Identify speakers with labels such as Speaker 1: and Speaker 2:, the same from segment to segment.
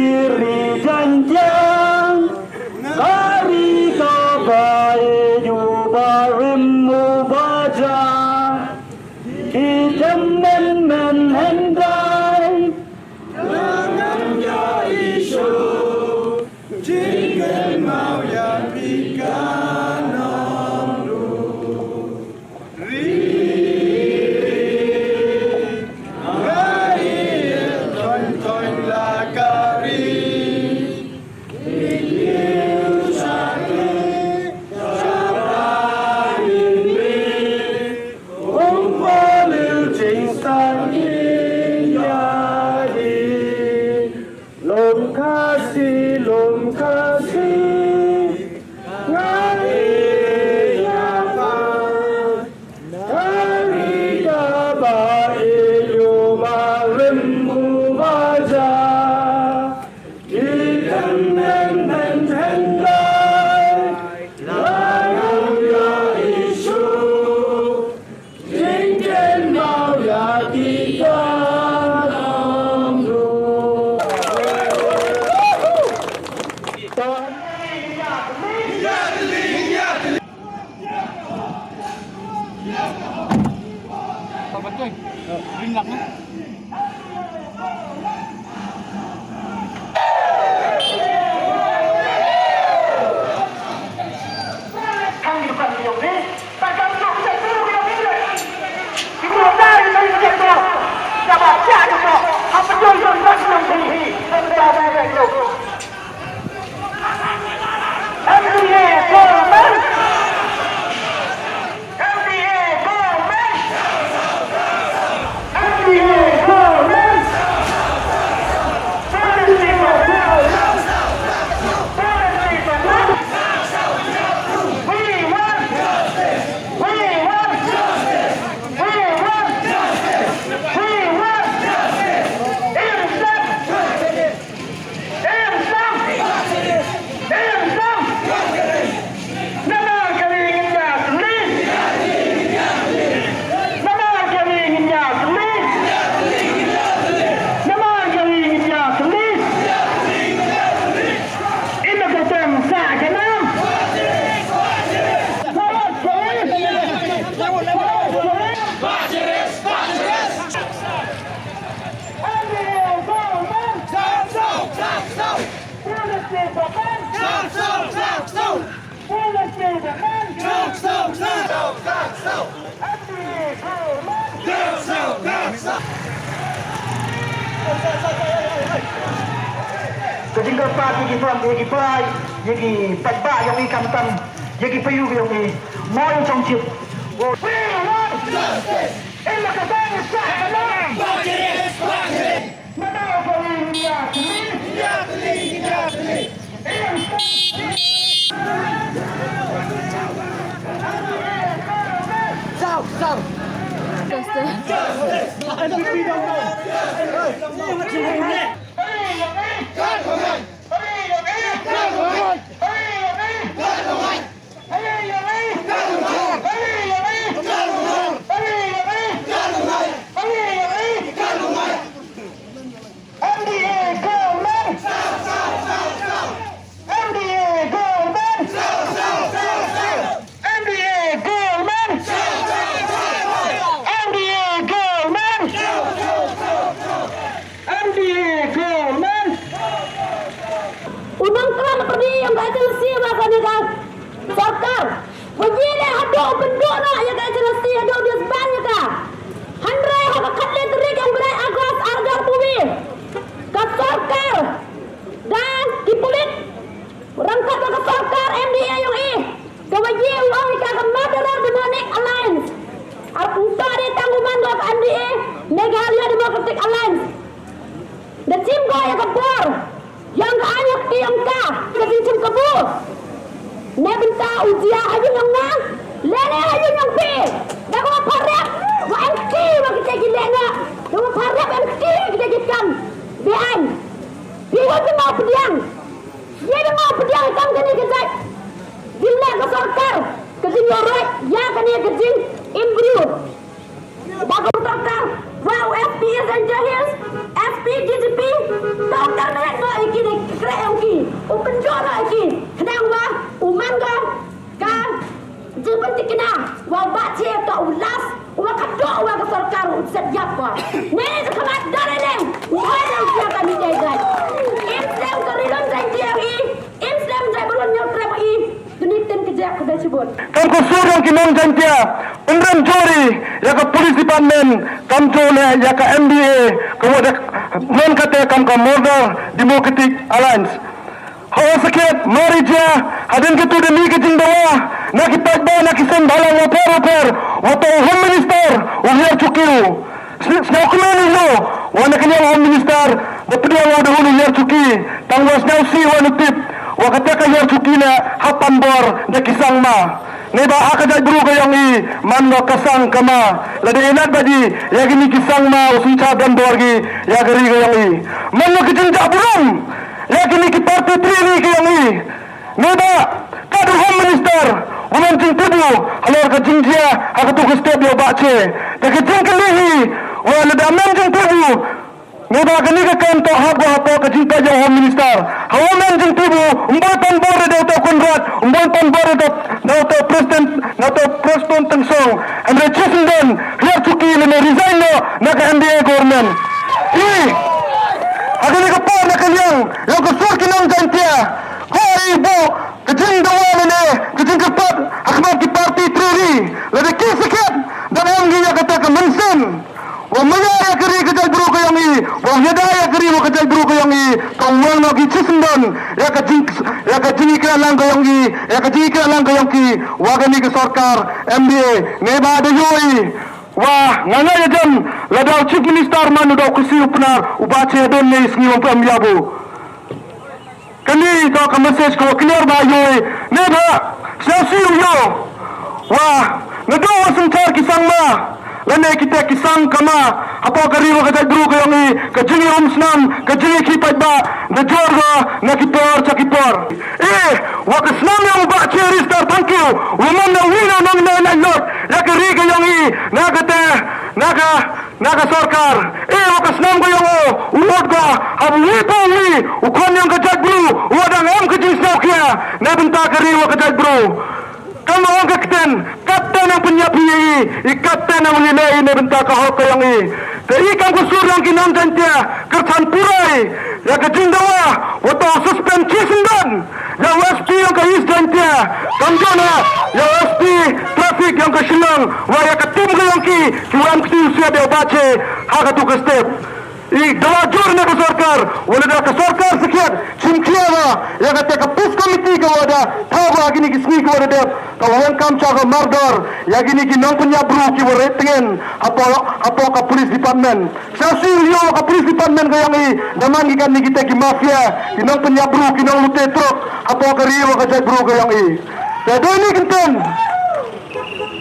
Speaker 1: diri janjang Kari kabai Yubarim mubaja Hidam men hendai Jangan ya isu Jingkel mau ya pikan Lom kasih ngai apa dari kabai yumarim mubaja ikan men hendai layang ya isu jingken mau ya kita
Speaker 2: Apa tuh? Ringgak kan?
Speaker 1: Ketinggal pagi di front, yagi pai, yagi pagba yang ikan tam, yagi payu yang i, mau yang congcip. Emak katanya sah kenang. Bajiris. Mana paling dia keli. Sau.
Speaker 3: Unang pergi yang gak selesai makan dia kan Sarkar begini aduh benduk nak yang gak selesai aduh dia sebanyak kah Handrai haka katli terik yang berai agras argar bumi ke Sarkar dan dipulit rangkat ke Sarkar MDA yang kewaji uang ika ke Madarar Demonic Alliance untuk ada tanggungan ke MDA Meghalaya Democratic Alliance dan Cimgo yang kebor yang anak yang kah kebincang kebur ne benta ujian aja yang nang lene aja yang pi dah kau parek wa anti wa kita gila nak kau parek anti kita gitam bian biar dia mau pediang dia mau pediang kam kini kejat gila ke Sarkar kejing yorek ya kini kejing imbru dah kau Sarkar wow FPS and Jahils FP DGP Sarkar naik no iki set japa. Nih sekemat dari neng. Mana dia kami jaga. Islam keridam saya i. Islam saya belum nyerap i. Dunitin kejak kedai sebut.
Speaker 4: Kam ko surang kinong jantia undran jori ya ka police department kam jole ya ka MBA kemudian non kate kam ka Mordor Democratic Alliance hawa sakit mari dia hadin ke tu demi ke jing bawah nak ipat ba nak isen balang waper wato home minister uhiar cukiu snow kumani lo wana kanya home minister bapedua wa dahulu hiar cuki tangwas now si wana tip wakataka hiar cuki na hapan bor na kisang ma neba akajay buru kayong i manno kasang kama ladi inat badi yagi ni kisang ma usi chadan borgi yagari kayong i manno kijinja burum yagi ni ki parti triri kayong i neba kadu home minister uman jing tudu halor ka jingjia hakatu ka step yo bache taki jing kalihi wala da men jing tudu neba kani ka kanto hapo ka jinta jo home minister hawa men jing tudu umbotan bore de to kunrat umbotan bore de to president tengsong and Chisendan here to kill and resign no naka MBA government agani ka pa nakanyang yung kasur kinong jantia hoi bo kajing dawan ne kajing kapat akma ki party triri lade kisikit dan amgi ya kata ka mensen wa maya kari kajal buru kayong i wa yadaya kari wa kajal buru kayong i kawang no ki Chisendan ya kajing ikra lang kayong i ya kajing ikra lang kayong ki wa gani ka sarkar MBA neba de yoi wah ngana ya jam ladau chief minister manu daw kusi upnar ubache don ne isngi wampam yabu kani to ka message ko clear ba yoi neba sasi yo wah nado wasantar kisang ma lane kita kisang kama apa kariwa ka dru ko yang ka jingi umsnam ka jingi kipat ba na jorga na kipor chakipor wa ka snam yang ba cheri star thank you woman na wina nang na lot ya ka ri ka yang naga sarkar wa ka snam ko yang uod ka abu pa wi ukon yang ka jagru wadang am ka jing saukia na benta kariwa ka jagru kamu orang kapten yang punya PI, kapten yang menilai ini bentak kau yang ini. Jadi kamu surang kinam jantia kertan purai, ya kejindawa, waktu suspend Chisendan, ya SP yang ke East jantia, kamjona, ya SP traffic yang ke Shillong, wah ya ketim ke yang ki, cuman ketusia dia baca, hak tu ke step. Dawa jor na sarkar wala da ka sarkar sikiyat chimkiyawa ya ka pus committee ka wada tawa gini ki sni ko wada ka wan kam cha ka mardor ya gini ki nong punya bru ki wore tengen apo ka police department sasi yo ka police department ka yang i naman ikan ni kita ki mafia ki nong punya bru ki nong lute truk apo ka riwa ka jay bru ka yang i da ni kinten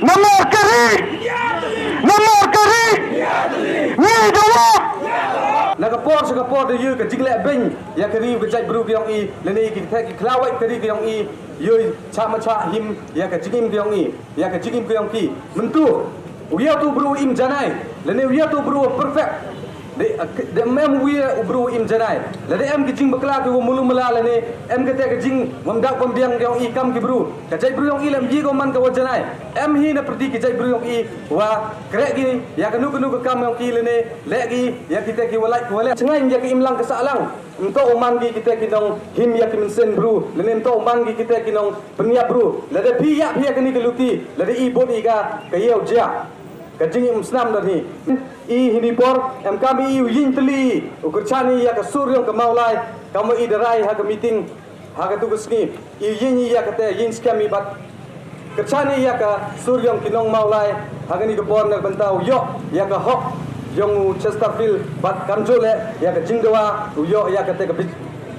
Speaker 4: namar kari ni dawa
Speaker 5: nakapor sa kapor de yu ka jingle ben ya kari ka jai bru kyong i lene ki thek ki klawai kari kyong i yu cha ma cha him ya ka jingim kyong i ya ka jingim kyong ki mentu wiya tu bru im janai lene wiya tu bru perfect de mem wiya bru im janai lene em ki jing bakla ki mulu mala lene em ka te ka jing mamdak pam biang kyong i kam ki bru ka jai bru kyong i lem ji ko man ka wa janai em hi na perdi ki jai bru kyong i wa krek gi ya ka nu ka kam kyong ki lene le gi ya kita ki walai ko le cengai ya ki imlang ka salang ento oman gi kita ki nong him ya ki mensen bru lene ento oman gi kita ki nong penia bru le de pi ya ka ni ka luti le de i bodi ka yeu ja ka jing musnam da ni i hini por em kami i yin tli ukurchani ya ka suryong ka maulai kamu i darai ha ka meeting ha ka tugas ni i yin ya ka te yin skami bat kerchani ya ka suryong kinong maulai ha ka ni ka por na bantau yo ya ka hok yung Chesterfield bat kamjole ya ka jingdawa yo ya ka te ka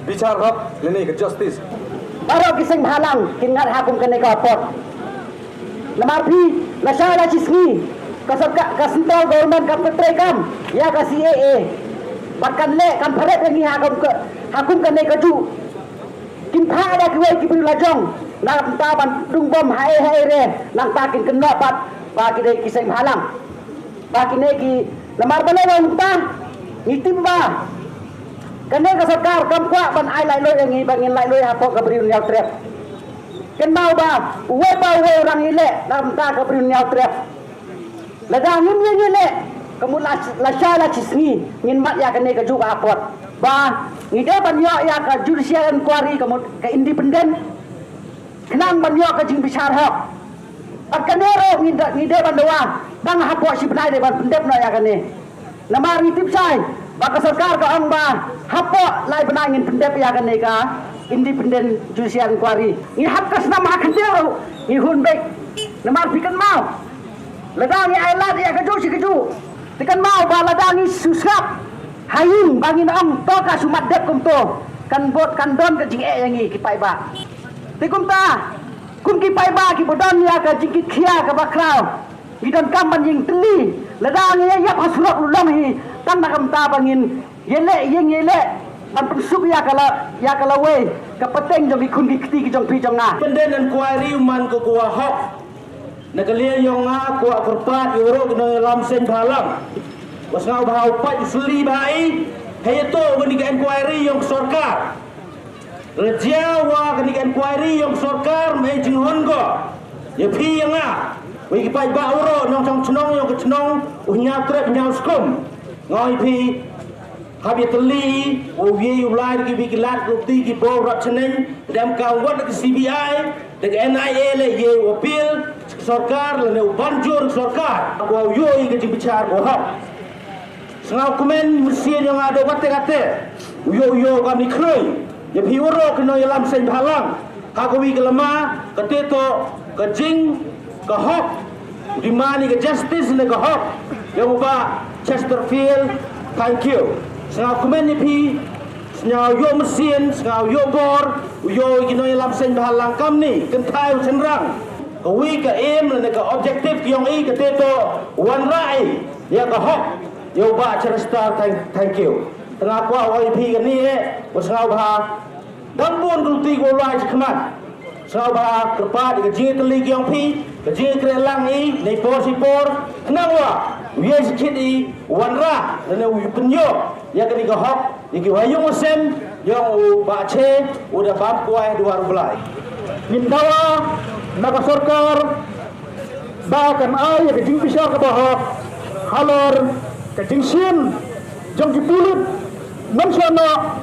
Speaker 5: bichar hok lene ka justice
Speaker 3: Aro kising halang kingar hakum kene ka pot lamarpi lasala chisni ka central government ka petrekam ya ka CAA bakkan le kam pharet ni hakum kene ka ju kim pha da kwai ki bri lajong na ta ban dung bom hai re nang ta kin kenno pat pa ki dei kising halang pa ki ne ki lamar bale wang ta ngitim ba kene ka sarkar kam kwa ban ai lai loi ngi bangin lai loi hapo ka bri nyal trep ken mau ba we orang ile nam ta ka bri nyal trep ladang yun le
Speaker 6: kamu la sha la chisni ngin mat ya kene ka juga apot ba ngide ban yo ya ka judicial inquiry kamu ka independent kenang ban yo ka jing bichar hok akanero ngide ban doa bang hapo si benai de ban pendep no ya kene namar ngitip sai ba ka sarkar ka ang ba hapo lai benai ngin pendep ya kene ka independent judicial inquiry ni hap kas nama kandero ni hun bek namar pikan mau ladang ai lat ya ka si keju tekan mau ba ladang susap hayung bangin am to ka sumat dep kum to kan bot kan don ka jing yang ki pai ba tikum ta kum ki pai ba ki bodon ya ka jing ki khia ka bakrau ki don kam ban jing teli ladang ya yap hasulak ulam hi tan nakam ta bangin yele yele ban pensuk ya kala we ka pateng jong ikun ki kti ki jong pi jong nga
Speaker 7: Independent inquiry man ko kuha hok nakalia yung nga kuha korpat yoro kino lam sen balang was nga bahau pat seli bai hayato gani ka inquiry yung sarkar rajya wa gani ka inquiry yung sarkar mai jinghon go ye pi yang nga wi ki pai ba oro nong chong chnong yung chnong unya trep nyau skum ngoi pi Habis teli, ubi ulai di bikilat bukti ki bol ratsening dalam kawan ke CBI, dengan NIA le ye wapil sarkar le banjur sarkar. Aku yo ke bicara bohong. Sengau komen mesin yang ada kate-kate. Yo kami kroi. Ye piuro kena yalam sen halang. Aku wi kelama keteto kejing ke hok. Di mana ke justice le ke hok. Yang ubah Chesterfield, thank you. Sengau komen ni pi sengau yo mesin sengau yo bor yo gino lam sen bahalang kam ni kentai senrang ka wi ka aim le ka objective yang i ka teto wan rai ya ka hok yo ba ceresta thank you tengah kwa oi pi ka ni sengau ba dampun dulti go lai khmat sengau ba kerpa di ka jing teli yang pi ka jing krelang i nei por kenang wa wi sikit i wan ra le wi penyo ya kini ke hok iki wayung sem yang bace udah bab kuai dua belai
Speaker 4: Mindawa naga sarkar bahkan ay ke jing pisar ke bahok halor ke jing sin jong dipulut mensana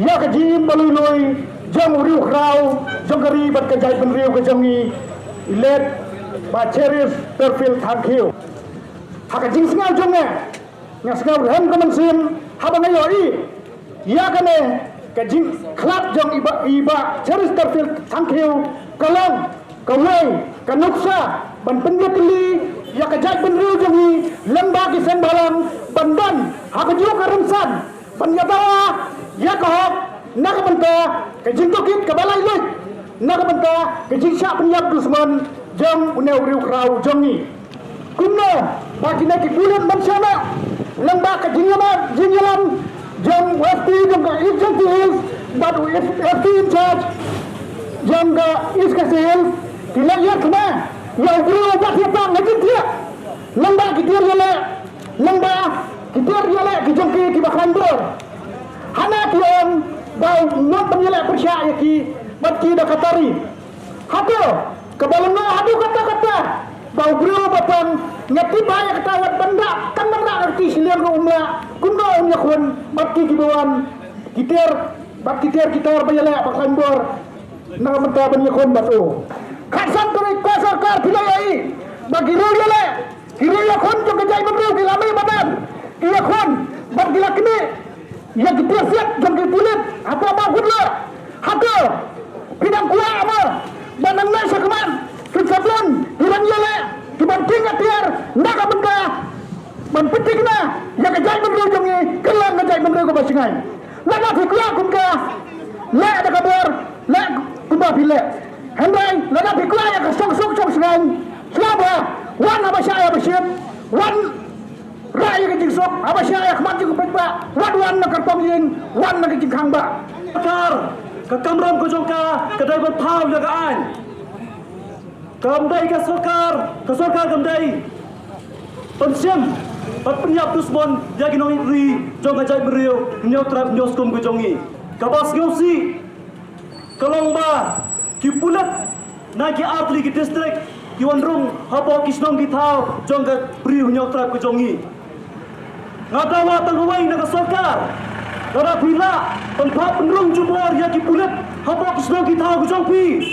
Speaker 4: ya ke jing baluloi jong riu krau jong kari bat ke jai penriu ke jongi ilet ba cheris terfil thank hak jing singal jonge ngasgal hem ke mensin habang ayoi ya kane ke jing klap jong iba cheris terfil thank kalang kawai kanuksa ban penjatli ya ke jai penriu jongi lembagi sembalang bandan hak jiu karumsan banyatawa ya ke hok nak benta ke jing tokit ke balai lek nak benta ke jing syak penyap dusman jong uneu riu krau jongi kumna bagi nak bulan mansana lembak ke jingyalan jong FT jong ke executive but FT in charge jong ke iskasil tidak ya kena ya bro tak siapa ngajin dia lembak kitir yale lembak kitir yale ki jong ki bakran bor hana kion bau not penyele persya ki batki da katari hato kebalana adu kata-kata bau bro batang ngati banyak ketawat benda kan benda arti silian rumla kundo umnya kun batki kibawan kitir bat kitir kitar bayala bakran bor na menta banya kun batu khasan turi ko sarkar pilai bagi rule kiriya kun jo kejai bro kilame badan iya kun bagi lakni ya kitir siap jom kipulit apa gudla hato bidang kuah apa banang na sakaman kitsaplon hilang yale dibanting atiar naka benda manpetik na ya kejai bro jongi kelang kejai bro ko basingan laga fikla kumka la ada kabar la kumba pile hendai laga fikla ya kasong sengan selaba wan apa saya besit wan raya ke jingsok apa saya kemat juga petba wan nak kartong ying wan nak jingkang ba kar ke kamram ko jongka ke dai bat phau ya ka an kamdai ke sarkar kamdai pensiam bat penyap dusmon ya ginoi ri jong ka jai beriu nyau trap nyoskum ko jongi kabas ngausi kalongba ki pulat na ki atli ki district ki wanrung hapo kisnong ki thau jong ka beriu nyau trap ko jongi
Speaker 7: ngatawa tangawai na kasarkar dara bila tempat penrung jumor ya kipulit habak sno kita gujongpi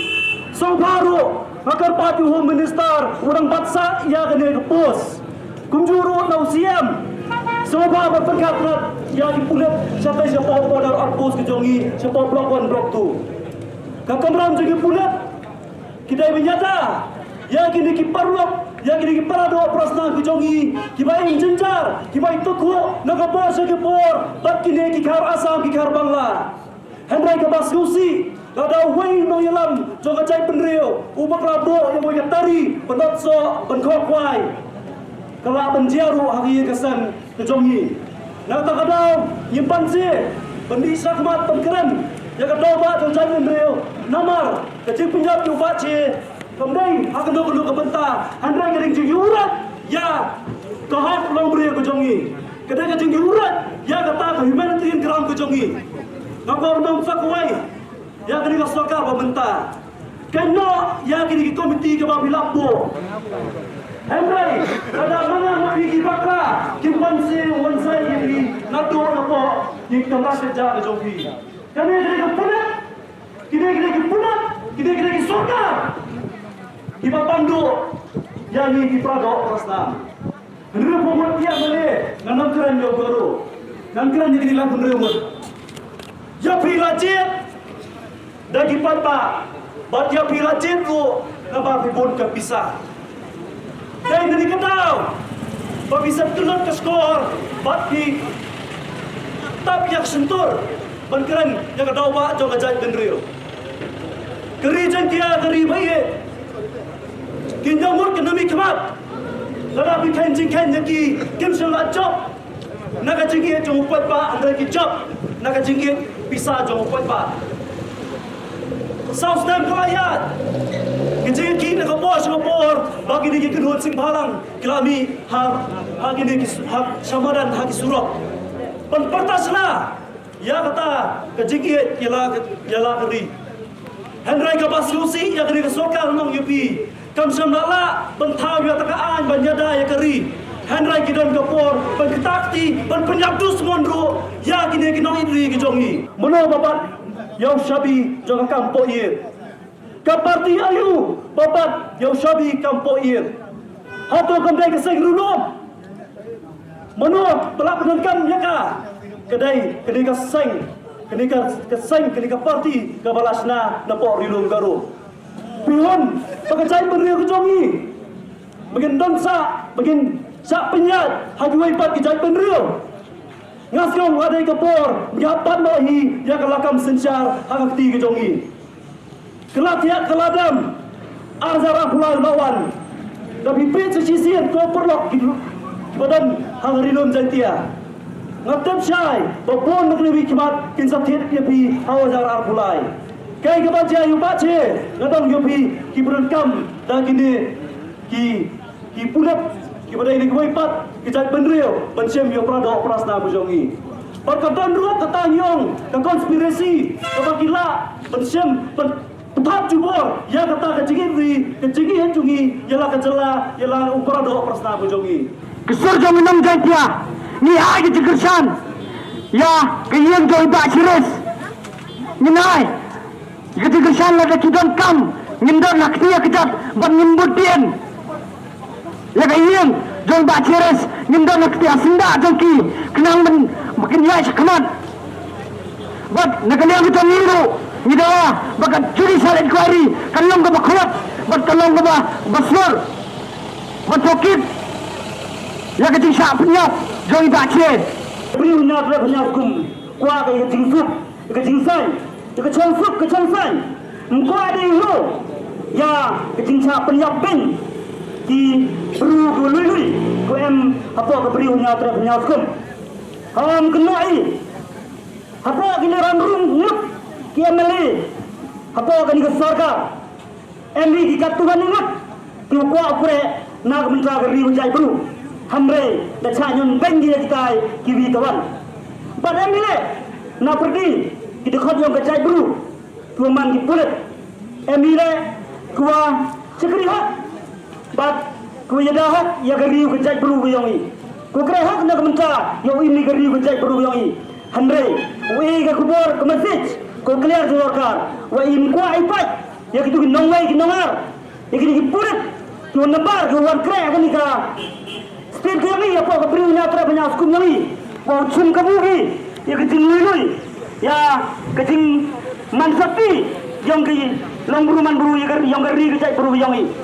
Speaker 7: song baru akar pati home minister urang batsa ya kene kepos kumjuru nau siam soba berpengkat ya kipulit sampai siapa order arpos kejongi siapa blok 1 blok 2 kakamram jadi pulit kita menyata ya kini kiparlok ya kini kiparado prasna kejongi kibai jenjar kibai tuku nakapor sekepor bat kini kikar asam kikar bangla hendrai kabas gusi kada wei no yalam joga cai penrio ubak rabo yang boya tari penotso penkokwai kala penjiaru hari kesan kejongi nak tak kadau nyimpan si pendi sakmat penkeren ya kadau ba joga cai penrio namar kecil pinjam tu bace kemudian akan dulu ke benta hendrai kering jurat ya kahak long beri kejongi kedai kecing jurat ya kata humanitarian ground kejongi ngapor dong sakwai ya kini kasokar pementa kena ya kini komiti ke babi lapo hendrai ada mana nak pergi baka kimpan si wansai ini nado apa yang kita kerja kejongi kini kepunat kini kepunat kini kesokar Iba pandu yang ini dipakai prasna. Hendak pembuat dia boleh nanam keran yang baru, nanam keran yang dilakukan berumur. Ya pilajit, dagi pata, bat ya pilajit tu, nampak pun kepisah. Dan ini ketau, bisa turun ke skor, bat pi, tapi yang sentur, ban keran yang ketau pak jangan jahit benrio. Keri jengkia keri baik. Kinjamur kenami kemat, lada bikin jengken jengki kim selat job, naga jengki jong kuat pa antara ki job, naga jengki bisa jong kuat pa. South Dam kelayat, jengki naga bor, bagi ni kenut sing balang, kelami hagi ni hak samadan hagi surok. Penpertaslah, ya kata kejengki ialah keri. Henry kapas lusi ya keri kesokar nong yupi. Kamsam lala pentau ya takaan banyada ya keri Henry kidon kapor penketakti penyabdu semondro ya kini kinong indri kijongi mono babat yang syabi jangan kampo ir kaparti ayu babat yang syabi kampo ir hato kandai keseng rulum mono pelak penengkam ya ka kedai keseng parti kabalasna napok rilum garu Pihon, pagkacay beriyo kejongi, bagian donsa, bagian sak penyat, hajuai pat kecay beriyo. Ngasyong adai kapor, menyapan mahi, ya kelakam sencar, hagakti kejongi. Kelatiak keladam, arzara pulai lawan. Tapi pit sesisian kau perlok badan hangarilum jantia. Ngatep syai, bapun negeri kimat, kinsatit yapi, hawazara pulai. Kay kebaca yu baca, ngadong yupi ki berenkam dan kini ki pulat ki badai ni kuipat ki jat benrio bencem yo prado prasna bujongi. Perkataan dua ketanyong ke konspirasi ke gila bencem petap jubor ya kata kecigi henjungi ialah kecela ialah prado prasna bujongi.
Speaker 4: Kesur jong minum jantia, ni hai kecersan, ya kiyeng jong iba ciris, minai. Ketika sana ada kidon kam, ngindon nak dia kejat, ban ngimbutin. Ya kayeng, jong bacires, ngindon nak dia senda jongki, kenang makin yai sekamat. Bat nakaliang kita ngiru, ngidawa, bakat judicial inquiry, kalong ke bakuat, bat kalong ke basur, bat sokit. Ya ketika syak penyap, jong bacires.
Speaker 7: Beri unyat le penyap kum, kuah ke jingsuk, ke jingsai. Kecengsan engkau ada itu ya kecengsa penyapin di beru lui ku em apa ke beriunya terhadap penyaskum ham kenai apa giliran rumut kiameli apa kini kesarga emi dikatuhan ingat tiuku apre nak mentra beri ucai beru hamre dan canyun bengi kita kiwi kawan pada emi le nak pergi kita kau yang kecai beru, tuaman di pulut, emile, kuah sekerihat, bat kuah dah, ya keriu kecai beru yang ini. Ko kira hak na kementar yang ini geri gejai perlu yang ini. Handre, we ke kubur ke masjid, ko clear jorkar. Wa in kwa ipat, ya kitu nongwai kinongar. Ya kini purit, yo nabar ko wan kre kan ika. Speed kami apa ke beri nyatra banyak skum kami. Wa cum kabugi, ya kecing lui. Ya kecing mansapi yang ke long buru man buru yang geri gejai perlu yang ini.